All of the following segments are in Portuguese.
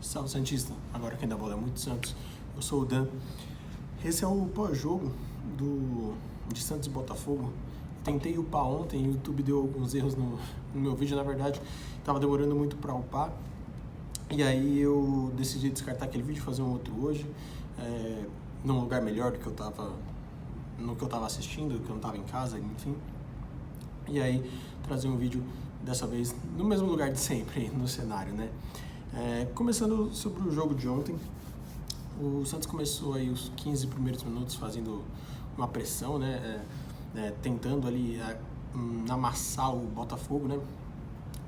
Salve Santista, agora quem dá bola é muito Santos, eu sou o Dan. Esse é o pós-jogo de Santos e Botafogo. Tentei upar ontem, o YouTube deu alguns erros no meu vídeo, na verdade estava demorando muito para upar. E aí eu decidi descartar aquele vídeo e fazer um outro hoje, num lugar melhor do que no que eu estava assistindo, do que eu não estava em casa, enfim. E aí trazer um vídeo dessa vez no mesmo lugar de sempre, no cenário, né? Começando sobre o jogo de ontem, o Santos começou aí os 15 primeiros minutos fazendo uma pressão, né? Tentando ali amassar o Botafogo, né?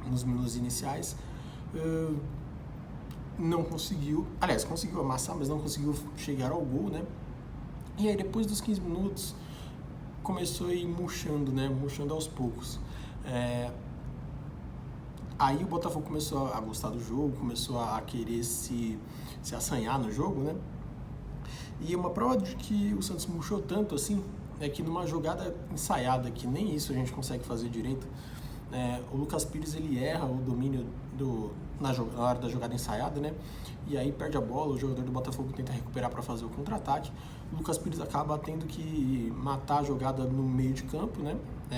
Nos minutos iniciais. Não conseguiu, aliás, conseguiu amassar, mas não conseguiu chegar ao gol, né? E aí depois dos 15 minutos começou a ir murchando, né? Murchando aos poucos. Aí o Botafogo começou a gostar do jogo, começou a querer se assanhar no jogo, né? E uma prova de que o Santos murchou tanto assim é que numa jogada ensaiada, que nem isso a gente consegue fazer direito, o Lucas Pires ele erra o domínio na hora da jogada ensaiada, né? E aí perde a bola, o jogador do Botafogo tenta recuperar para fazer o contra-ataque. O Lucas Pires acaba tendo que matar a jogada no meio de campo, né?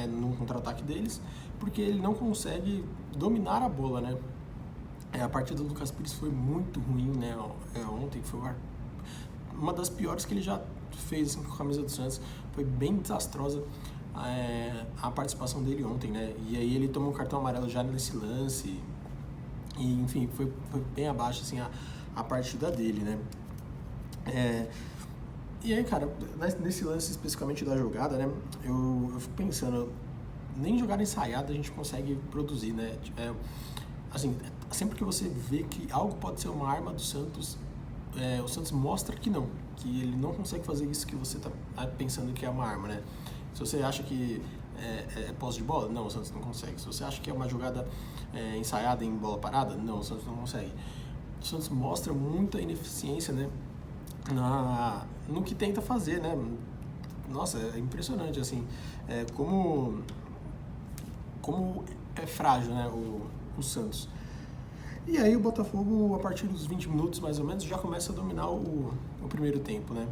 No contra-ataque deles, porque ele não consegue dominar a bola, né? A partida do Lucas Pires foi muito ruim, né? Ontem foi uma das piores que ele já fez assim, com a camisa do Santos. Foi bem desastrosa a participação dele ontem, né? E aí ele tomou um cartão amarelo já nesse lance. E, enfim, foi bem abaixo assim, a partida dele, né? E aí, cara, nesse lance especificamente da jogada, né? Eu fico pensando, nem jogada ensaiada a gente consegue produzir, né? Assim, sempre que você vê que algo pode ser uma arma do Santos, o Santos mostra que não, que ele não consegue fazer isso que você tá pensando que é uma arma, né? Se você acha que é posse de bola, não, o Santos não consegue. Se você acha que é uma jogada ensaiada em bola parada, não, o Santos não consegue. O Santos mostra muita ineficiência, né? No que tenta fazer, né? Nossa, é impressionante, assim, como é frágil, né, o Santos. E aí o Botafogo, a partir dos 20 minutos, mais ou menos, já começa a dominar o primeiro tempo, né?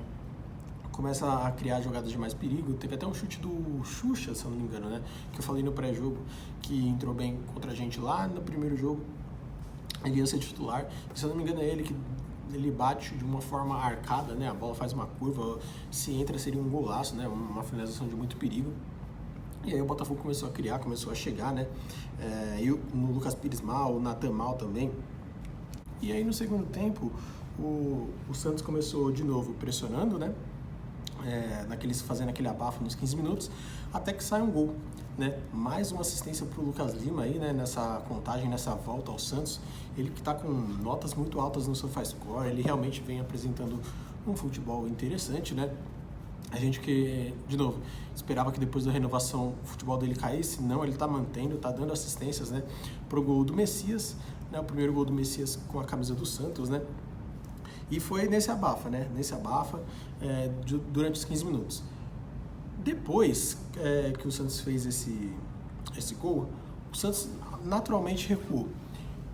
Começa a criar jogadas de mais perigo. Teve até um chute do Xuxa, se eu não me engano, né? Que eu falei no pré-jogo, que entrou bem contra a gente lá no primeiro jogo. Ele ia ser titular. Se eu não me engano, é ele que ele bate de uma forma arcada, né? A bola faz uma curva. Se entra, seria um golaço, né? Uma finalização de muito perigo. E aí o Botafogo começou a criar, começou a chegar, né? E no Lucas Pires mal, o Natan mal também. E aí no segundo tempo, o Santos começou de novo pressionando, né? Fazendo aquele abafo nos 15 minutos, até que sai um gol, né? Mais uma assistência para o Lucas Lima aí, né? Nessa contagem, nessa volta ao Santos. Ele que está com notas muito altas no SofaScore, ele realmente vem apresentando um futebol interessante, né? A gente que, de novo, esperava que depois da renovação o futebol dele caísse, não, ele está mantendo, está dando assistências, né? Pro gol do Messias, né? O primeiro gol do Messias com a camisa do Santos, né? E foi nesse abafa, né? Durante os 15 minutos. Depois que o Santos fez esse gol, o Santos naturalmente recuou.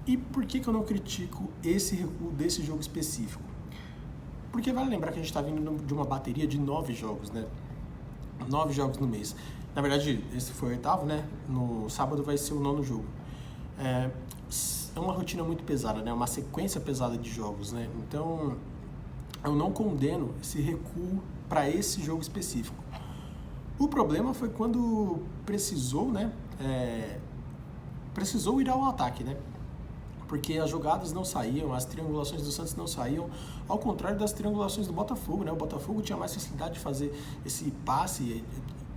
E por que eu não critico esse recuo desse jogo específico? Porque vale lembrar que a gente está vindo de uma bateria de 9 jogos, né? 9 jogos no mês. Na verdade, esse foi o 8º, né? No sábado vai ser o 9º jogo. É uma rotina muito pesada, né? Uma sequência pesada de jogos, né? Então, eu não condeno esse recuo para esse jogo específico. O problema foi quando precisou, né? Precisou ir ao ataque, né? Porque as jogadas não saíam, as triangulações do Santos não saíam, ao contrário das triangulações do Botafogo, né? O Botafogo tinha mais facilidade de fazer esse passe,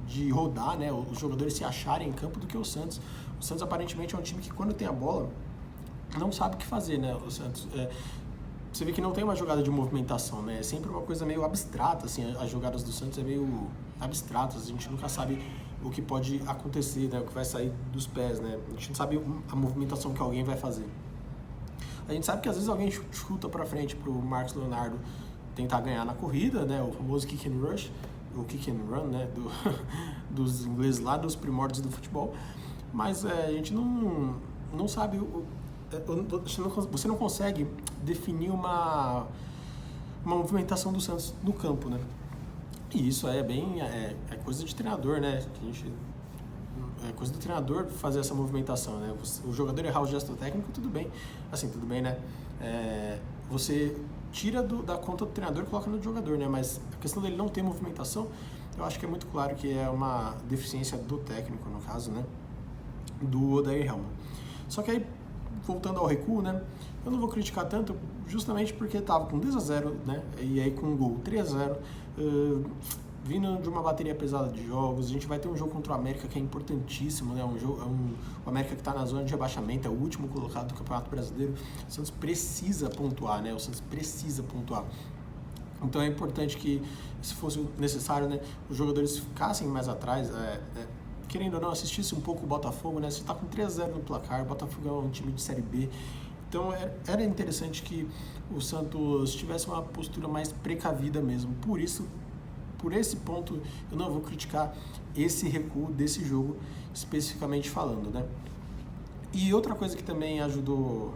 de rodar, né? Os jogadores se acharem em campo do que o Santos. O Santos aparentemente é um time que quando tem a bola não sabe o que fazer, né? O Santos, você vê que não tem uma jogada de movimentação, né? É sempre uma coisa meio abstrata, assim, as jogadas do Santos é meio abstratas, a gente nunca sabe o que pode acontecer, né? O que vai sair dos pés, né? A gente não sabe a movimentação que alguém vai fazer. A gente sabe que às vezes alguém chuta pra frente pro Marcos Leonardo tentar ganhar na corrida, né? O famoso kick and rush, o kick and run, né? Dos ingleses lá, dos primórdios do futebol. Mas a gente não sabe você não consegue definir uma movimentação do Santos no campo, né? E isso é coisa de treinador, né? É coisa do treinador fazer essa movimentação, né? O jogador errar o gesto técnico, tudo bem, assim, tudo bem, né? Você tira da conta do treinador e coloca no jogador, né? Mas a questão dele não ter movimentação, eu acho que é muito claro que é uma deficiência do técnico, no caso, né? Do Odair Helman. Só que aí, voltando ao recuo, né? Eu não vou criticar tanto, justamente porque estava com 2-0, né? E aí com um gol 3-0, vindo de uma bateria pesada de jogos. A gente vai ter um jogo contra o América que é importantíssimo, né? O América que está na zona de rebaixamento, é o último colocado do Campeonato Brasileiro. O Santos precisa pontuar, né? O Santos precisa pontuar. Então é importante que, se fosse necessário, né, os jogadores ficassem mais atrás, querendo ou não, assistisse um pouco o Botafogo, né? Você está com 3-0 no placar, o Botafogo é um time de Série B. Então era interessante que o Santos tivesse uma postura mais precavida mesmo. Por esse ponto, eu não vou criticar esse recuo desse jogo, especificamente falando, né? E outra coisa que também ajudou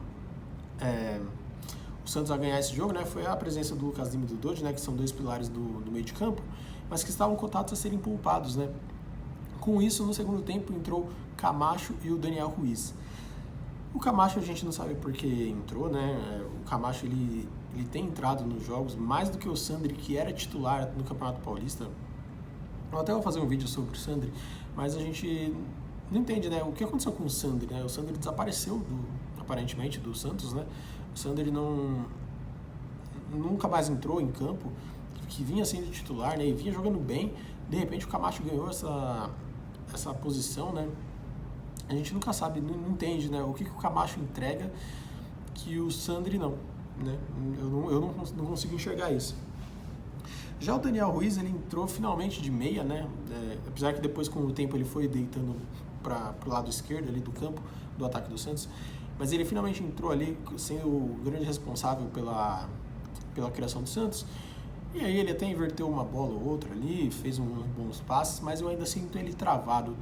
o Santos a ganhar esse jogo, né, foi a presença do Lucas Lima e do Dodge, né, que são dois pilares do meio de campo, mas que estavam cotados a serem poupados, né? Com isso, no segundo tempo, entrou Camacho e o Daniel Ruiz. O Camacho a gente não sabe por que entrou, né? O Camacho ele tem entrado nos jogos mais do que o Sandri, que era titular no Campeonato Paulista. Eu até vou fazer um vídeo sobre o Sandri, mas a gente não entende, né? O que aconteceu com o Sandri, né? O Sandri desapareceu aparentemente do Santos, né? O Sandri nunca mais entrou em campo, que vinha sendo titular, né? E vinha jogando bem. De repente o Camacho ganhou essa posição, né? A gente nunca sabe, não entende, né? O que o Camacho entrega que o Sandri não, né? Eu não consigo enxergar isso. Já o Daniel Ruiz, ele entrou finalmente de meia, né? Apesar que depois, com o tempo, ele foi deitando para o lado esquerdo ali do campo, do ataque do Santos. Mas ele finalmente entrou ali, sendo o grande responsável pela criação do Santos. E aí ele até inverteu uma bola ou outra ali, fez uns bons passes, mas eu ainda sinto ele travado.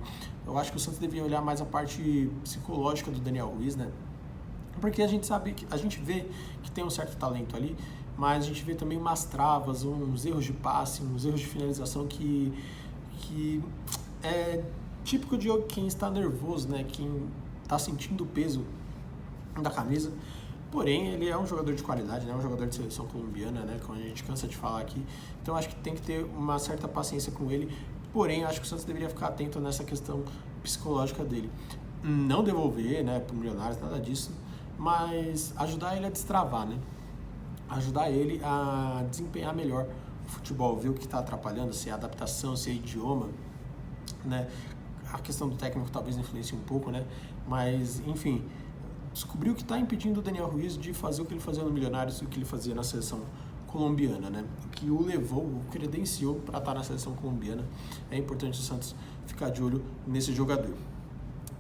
Eu acho que o Santos devia olhar mais a parte psicológica do Daniel Ruiz, né? Porque a gente sabe, a gente vê que tem um certo talento ali, mas a gente vê também umas travas, uns erros de passe, uns erros de finalização que é típico de quem está nervoso, né? Quem está sentindo o peso da camisa. Porém, ele é um jogador de qualidade, né? Um jogador de seleção colombiana, né? Como a gente cansa de falar aqui. Então, acho que tem que ter uma certa paciência com ele. Porém, acho que o Santos deveria ficar atento nessa questão psicológica dele. Não devolver, né, para o Milionários, nada disso. Mas ajudar ele a destravar, né? Ajudar ele a desempenhar melhor o futebol. Ver o que está atrapalhando, se é adaptação, se é idioma, né? A questão do técnico talvez influencie um pouco, né? Mas, enfim, descobriu que está impedindo o Daniel Ruiz de fazer o que ele fazia no Milionários e o que ele fazia na seleção colombiana, né? O que o levou, o credenciou para estar na seleção colombiana. É importante o Santos ficar de olho nesse jogador.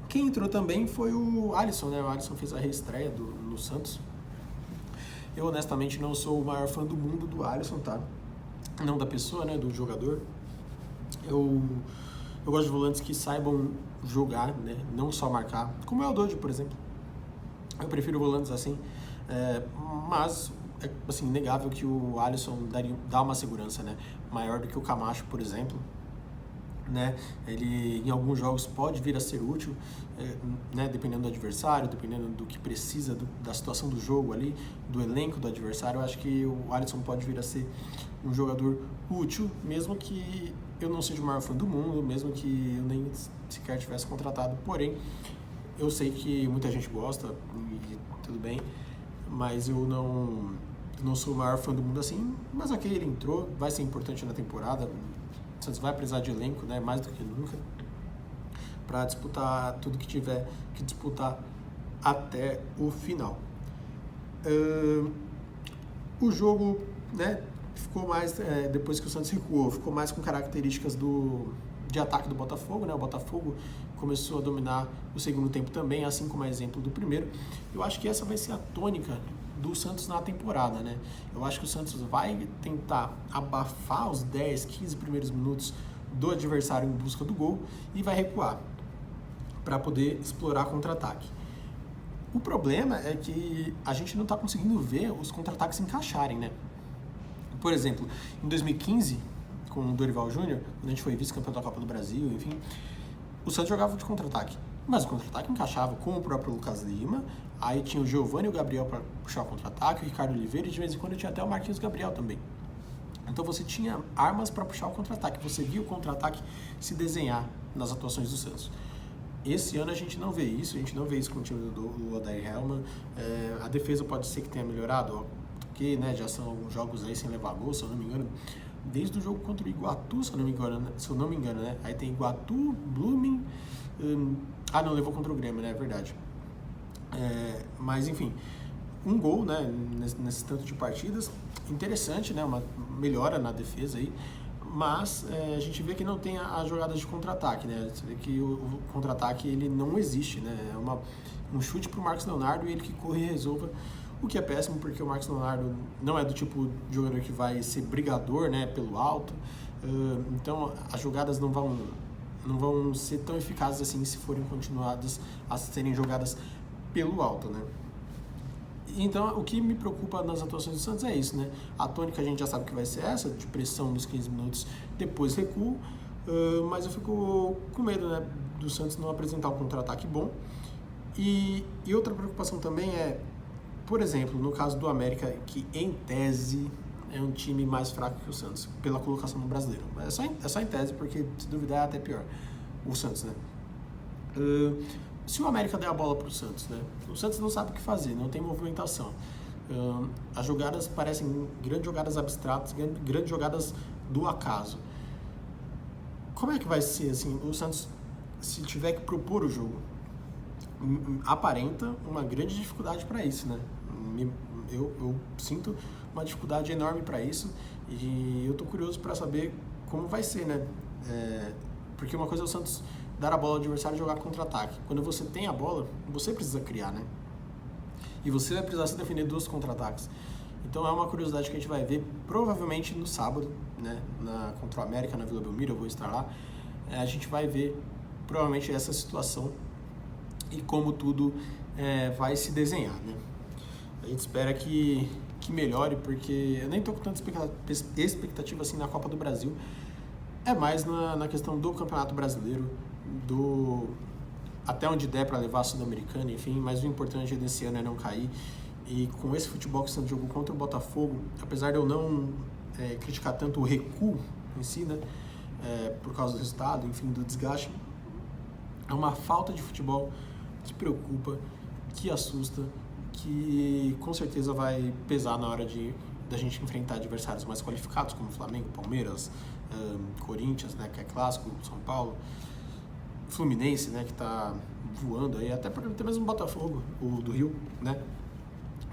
Quem entrou também foi o Alisson, né? O Alisson fez a reestreia no Santos. Eu, honestamente, não sou o maior fã do mundo do Alisson, tá? Não da pessoa, né? Do jogador. Eu gosto de volantes que saibam jogar, né? Não só marcar, como é o Dodge, por exemplo. Eu prefiro volantes assim, mas é assim, inegável que o Alisson dá uma segurança, né, maior do que o Camacho, por exemplo, né? Ele em alguns jogos pode vir a ser útil, né, dependendo do adversário, dependendo do que precisa, da situação do jogo ali, do elenco do adversário. Eu acho que o Alisson pode vir a ser um jogador útil, mesmo que eu não seja o maior fã do mundo, mesmo que eu nem sequer tivesse contratado, porém eu sei que muita gente gosta e tudo bem, mas eu não sou o maior fã do mundo assim. Mas ok, ele entrou, vai ser importante na temporada. O Santos vai precisar de elenco, né, mais do que nunca, para disputar tudo que tiver que disputar até o final. O jogo, né, ficou mais, depois que o Santos recuou, ficou mais com características de ataque do Botafogo, né? O Botafogo começou a dominar o segundo tempo também, assim como é exemplo do primeiro. Eu acho que essa vai ser a tônica do Santos na temporada, né? Eu acho que o Santos vai tentar abafar os 10, 15 primeiros minutos do adversário em busca do gol e vai recuar para poder explorar contra-ataque. O problema é que a gente não está conseguindo ver os contra-ataques encaixarem, né? Por exemplo, em 2015, com o Dorival Júnior, quando a gente foi vice-campeão da Copa do Brasil, enfim, o Santos jogava de contra-ataque. Mas o contra-ataque encaixava com o próprio Lucas Lima, aí tinha o Giovani e o Gabriel para puxar o contra-ataque, o Ricardo Oliveira, e de vez em quando tinha até o Marquinhos Gabriel também. Então você tinha armas para puxar o contra-ataque, você via o contra-ataque se desenhar nas atuações do Santos. Esse ano a gente não vê isso, com o time do Odair Hellmann. A defesa pode ser que tenha melhorado, porque né, já são alguns jogos aí sem levar gol, se eu não me engano. Desde o jogo contra o Iguatu, se eu não me engano, né? Aí tem Iguatu, Blooming... não, levou contra o Grêmio, né? É verdade. Mas, enfim, um gol, né? Nesse tanto de partidas. Interessante, né? Uma melhora na defesa aí. Mas a gente vê que não tem as jogadas de contra-ataque, né? Você vê que o contra-ataque ele não existe, né? É um chute pro Marcos Leonardo e ele que corre e resolva, o que é péssimo porque o Marcos Leonardo não é do tipo de jogador que vai ser brigador, né? Pelo alto, então as jogadas não vão ser tão eficazes assim se forem continuadas a serem jogadas pelo alto, né? Então, o que me preocupa nas atuações do Santos é isso, né? A tônica a gente já sabe que vai ser essa, de pressão nos 15 minutos, depois recuo, mas eu fico com medo, né, do Santos não apresentar um contra-ataque bom. E outra preocupação também é, por exemplo, no caso do América, que em tese é um time mais fraco que o Santos, pela colocação no Brasileiro. Mas é só em tese, porque se duvidar é até pior, o Santos, né? Se o América der a bola para o Santos, né? O Santos não sabe o que fazer, não tem movimentação. As jogadas parecem grandes jogadas abstratas, grandes jogadas do acaso. Como é que vai ser assim? O Santos, se tiver que propor o jogo, aparenta uma grande dificuldade para isso, né? Eu sinto uma dificuldade enorme para isso e eu tô curioso para saber como vai ser, né? Porque uma coisa é o Santos dar a bola ao adversário e jogar contra-ataque. Quando você tem a bola, você precisa criar, né? E você vai precisar se defender dos contra-ataques. Então é uma curiosidade que a gente vai ver provavelmente no sábado, né? Contra o América, na Vila Belmiro, eu vou estar lá. A gente vai ver provavelmente essa situação e como tudo vai se desenhar, né? A gente espera que melhore, porque eu nem tô com tanta expectativa assim na Copa do Brasil. É mais na questão do Campeonato Brasileiro, até onde der para levar a Sul-Americana, enfim, mas o importante desse ano é não cair. E com esse futebol que o Santos jogou contra o Botafogo, apesar de eu não criticar tanto o recuo em si, né, por causa do resultado, enfim, do desgaste, é uma falta de futebol que preocupa, que assusta, que com certeza vai pesar na hora da gente enfrentar adversários mais qualificados, como Flamengo, Palmeiras, Corinthians, né, que é clássico, São Paulo, Fluminense, né, que está voando aí, até mesmo o Botafogo, o do Rio, né,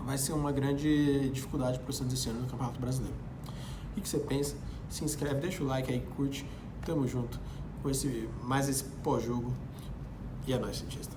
vai ser uma grande dificuldade para o Santos esse ano no Campeonato Brasileiro. O que você pensa? Se inscreve, deixa o like aí, curte, tamo junto com mais esse pós-jogo e é nóis, cientista.